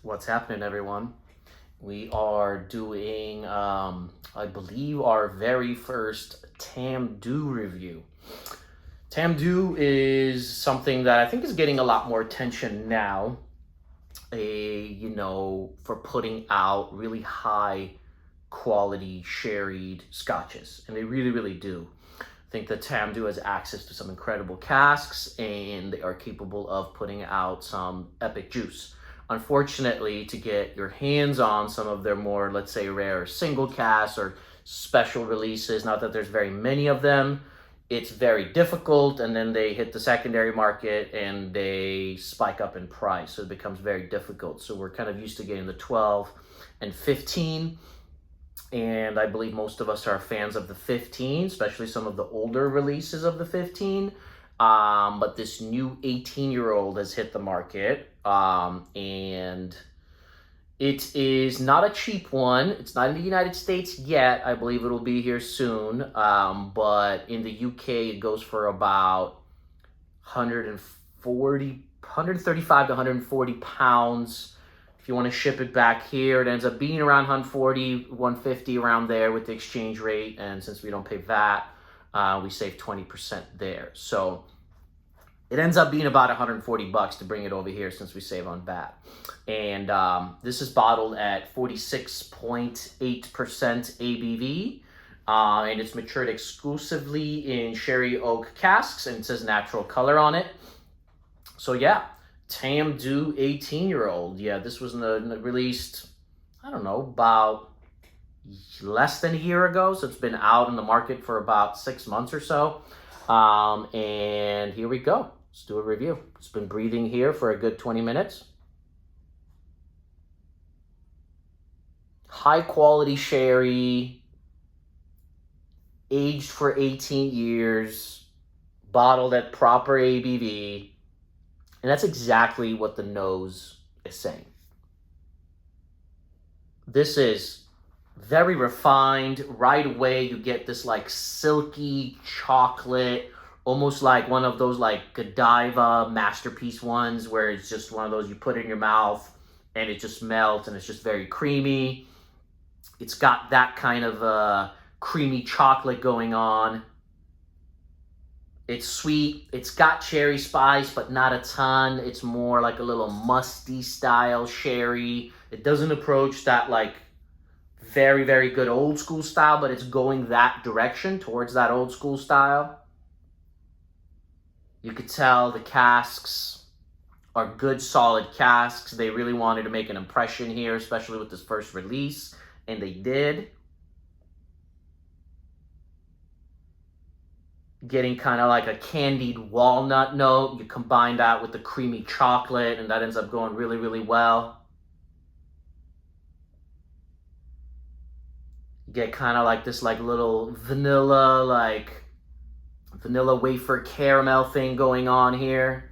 What's happening, everyone? We are doing, I believe, our very first Tamdhu review. Tamdhu is something that I think is getting a lot more attention now, for putting out really high quality sherried scotches. And they really, really do. I think that Tamdhu has access to some incredible casks and they are capable of putting out some epic juice. Unfortunately, to get your hands on some of their more, let's say, rare single casks or special releases, not that there's very many of them, it's very difficult, and then they hit the secondary market and they spike up in price, so it becomes very difficult. So we're kind of used to getting the 12 and 15, and I believe most of us are fans of the 15, especially some of the older releases of the 15. But this new 18-year-old has hit the market, and it is not a cheap one. It's not in the United States yet. I believe it'll be here soon. But in the UK, it goes for about 135 to 140 pounds. If you want to ship it back here, it ends up being around 140, 150 around there with the exchange rate. And since we don't pay VAT, we save 20% there. So it ends up being about 140 bucks to bring it over here since we save on VAT. And this is bottled at 46.8% ABV. And it's matured exclusively in sherry oak casks, and it says natural color on it. So yeah, Tamdhu 18-year-old. Yeah, this was released, I don't know, about less than a year ago. So it's been out in the market for about 6 months or so. And here we go. Let's do a review. It's been breathing here for a good 20 minutes. High quality sherry, aged for 18 years, bottled at proper ABV. And that's exactly what the nose is saying. This is very refined. Right away, you get this like silky chocolate, almost like one of those like Godiva masterpiece ones where it's just one of those you put in your mouth and it just melts and it's just very creamy. It's got that kind of creamy chocolate going on. It's sweet. It's got cherry spice, but not a ton. It's more like a little musty style sherry. It doesn't approach that like very, very good old school style, but it's going that direction towards that old school style. You could tell the casks are good, solid casks. They really wanted to make an impression here, especially with this first release, and they did. Getting kind of like a candied walnut note. You combine that with the creamy chocolate, and that ends up going really, really well. You get kind of like this like little vanilla wafer caramel thing going on here.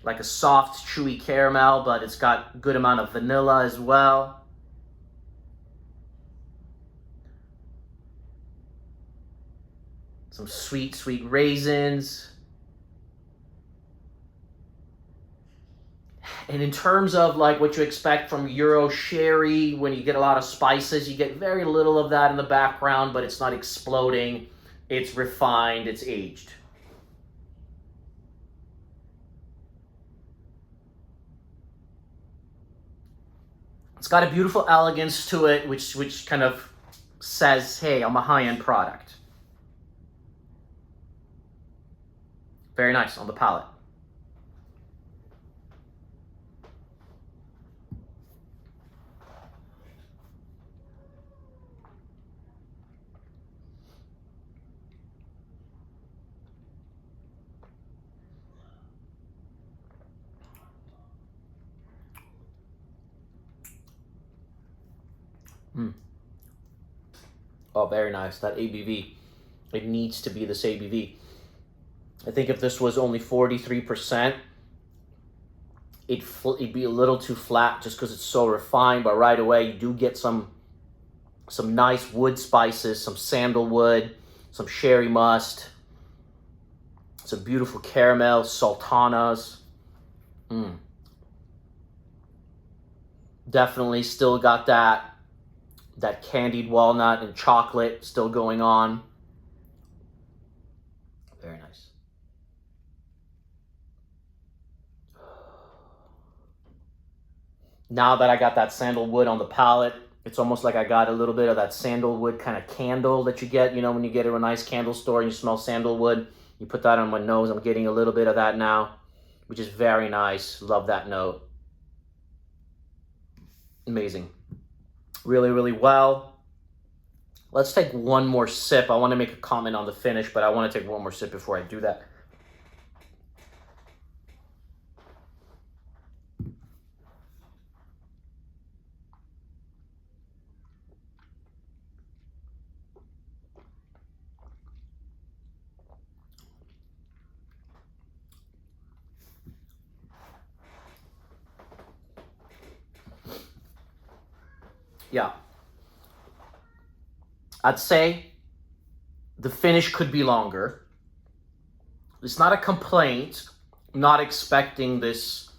Like a soft, chewy caramel, but it's got a good amount of vanilla as well. Some sweet, sweet raisins. And in terms of like what you expect from Euro sherry, when you get a lot of spices, you get very little of that in the background, but it's not exploding. It's refined, it's aged. It's got a beautiful elegance to it, which kind of says, hey, I'm a high-end product. Very nice on the palate. Oh, very nice. That ABV, it needs to be this ABV. I think if this was only 43%, it'd be a little too flat just because it's so refined. But right away, you do get some nice wood spices, some sandalwood, some sherry must, some beautiful caramel, sultanas. Definitely still got that candied walnut and chocolate still going on. Very nice. Now that I got that sandalwood on the palate, it's almost like I got a little bit of that sandalwood kind of candle that you get, when you get to a nice candle store and you smell sandalwood. You put that on my nose. I'm getting a little bit of that now, which is very nice. Love that note. Amazing. Really, really well. Let's take one more sip. I want to make a comment on the finish, but I want to take one more sip before I do that. Yeah. I'd say the finish could be longer. It's not a complaint. I'm not expecting this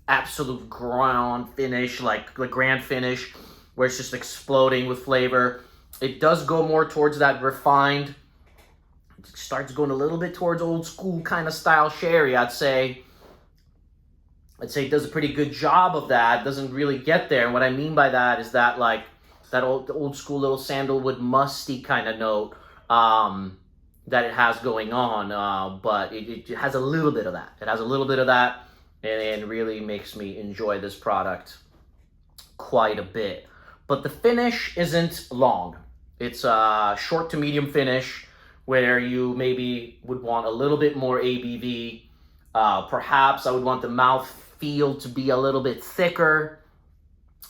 absolute grand finish, like the grand finish, where it's just exploding with flavor. It does go more towards that refined. It starts going a little bit towards old school kind of style sherry, I'd say. It does a pretty good job of that. It doesn't really get there. And what I mean by that is that, like, that old school little sandalwood musty kind of note that it has going on. But it has a little bit of that. It has a little bit of that, and really makes me enjoy this product quite a bit. But the finish isn't long. It's a short to medium finish where you maybe would want a little bit more ABV. Perhaps I would want the mouth feel to be a little bit thicker.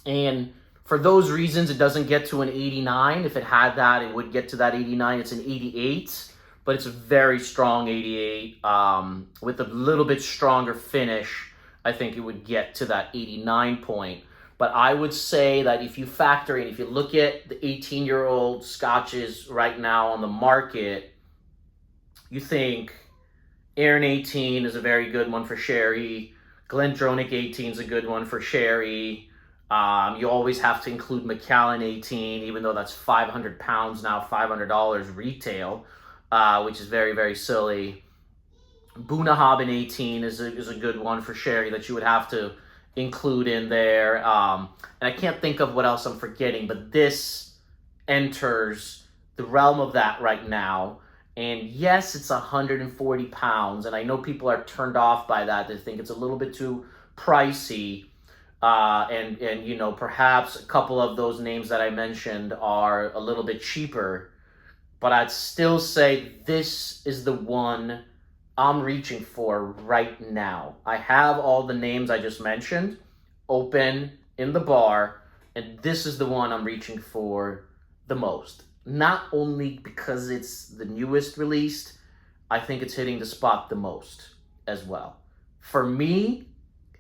And for those reasons, it doesn't get to an 89. If it had that, it would get to that 89. It's an 88, but it's a very strong 88. With a little bit stronger finish, I think it would get to that 89 point. But I would say that if you factor in, if you look at the 18-year-old scotches right now on the market, you think Aaron 18 is a very good one for sherry. Glendronach 18 is a good one for sherry. You always have to include Macallan 18, even though that's 500 pounds now, $500 retail, which is very, very silly. Bunnahabhain 18 is a good one for sherry that you would have to include in there. And I can't think of what else I'm forgetting, but this enters the realm of that right now. And yes, it's 140 pounds, and I know people are turned off by that. They think it's a little bit too pricey. And perhaps a couple of those names that I mentioned are a little bit cheaper. But I'd still say this is the one I'm reaching for right now. I have all the names I just mentioned open in the bar, and this is the one I'm reaching for the most. Not only because it's the newest released, I think it's hitting the spot the most as well. For me,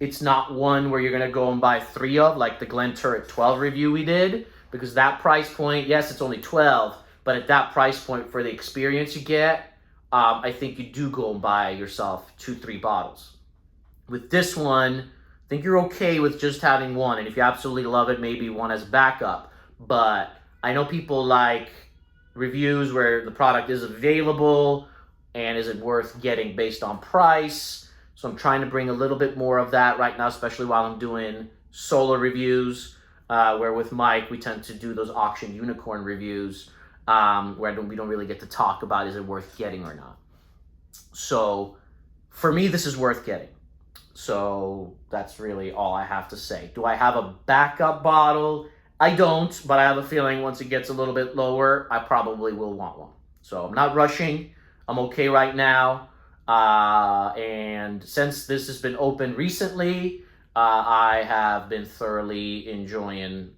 it's not one where you're going to go and buy 3 of, like the Glen Turret 12 review we did, because that price point, yes, it's only 12, but at that price point for the experience you get, I think you do go and buy yourself 2-3 bottles. With this one, I think you're okay with just having one, and if you absolutely love it, maybe one as backup. But I know people like reviews where the product is available and is it worth getting based on price. So I'm trying to bring a little bit more of that right now, especially while I'm doing solo reviews, where with Mike, we tend to do those auction unicorn reviews, where we don't really get to talk about is it worth getting or not. So for me, this is worth getting. So that's really all I have to say. Do I have a backup bottle? I don't, but I have a feeling once it gets a little bit lower, I probably will want one. So I'm not rushing. I'm okay right now. And since this has been open recently, I have been thoroughly enjoying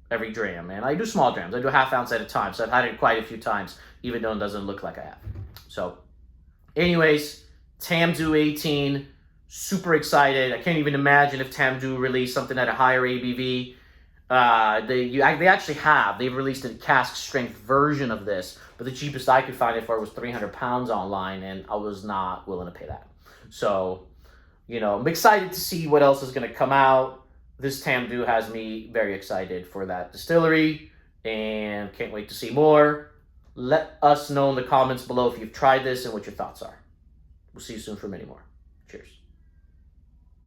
every dram. And I do small drams. I do half ounce at a time. So I've had it quite a few times, even though it doesn't look like I have. So anyways, Tamdhu 18, super excited. I can't even imagine if Tamdhu released something at a higher ABV. They've released a cask strength version of this, but the cheapest I could find it for was 300 pounds online, and I was not willing to pay that. So, I'm excited to see what else is going to come out. this Tamdhu has me very excited for that distillery and can't wait to see more. Let us know in the comments below if you've tried this and what your thoughts are. We'll see you soon for many more. Cheers.